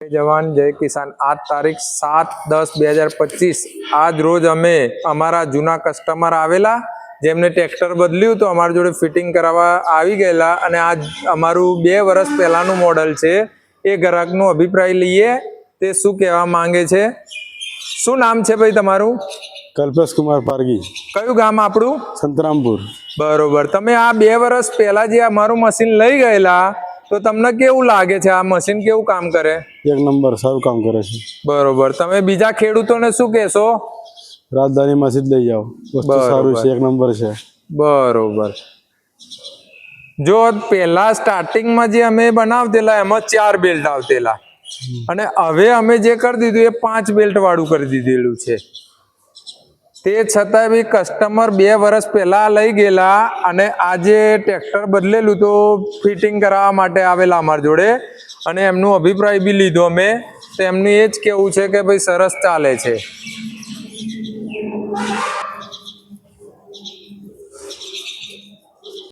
जय जवान जय किसान। आज तारीख 7/10/2025 आज रोज अमे अमारा जूना कस्टमर आवेला जेमने ट्रेक्टर बदल्યું तो अमार जोड़े फिटिंग करावा आवी गયેલા અને आज अमारू 2 વર્ષ પહેલાનું મોડલ છે। એ ગ્રાહકનો અભિપ્રાય લઈએ તે શું કહેવા માંગે છે। શું નામ છે ભાઈ તમારું? कल्पेश कुमार पारगी। કયું ગામ આપણું? संतरामपुर। बरोबर। તમે આ 2 વર્ષ પહેલા જે અમારું મશીન લઈ ગયેલા तो તમને કેવું લાગે છે? આ મશીન કેવું કામ કરે? एक नंबर सारू काम करे छे। बरोबर। તમે બીજા ખેડૂતોને શું કહેશો? राजधानी मस्जिद लई जाओ, वस्तु सारू छे, एक नंबर छे। बरोबर। जो पहला स्टार्टिंग में जे अमे बनावतेला एमां 4 बेल्ट आवतेला અને હવે અમે જે કરી દીધું એ 5 બેલ્ટ વાળું કરી દીધેલું છે। તે છતાં બી કસ્ટમર 2 વર્ષ પહેલા લઈ ગયેલા અને આજે ટ્રેક્ટર બદલેલું તો ફિટિંગ કરાવવા માટે આવેલા અમાર જોડે અને એમનો અભિપ્રાય બી લીધો અમે। તો એમનું એ જ કહેવું છે કે ભાઈ સરસ ચાલે છે।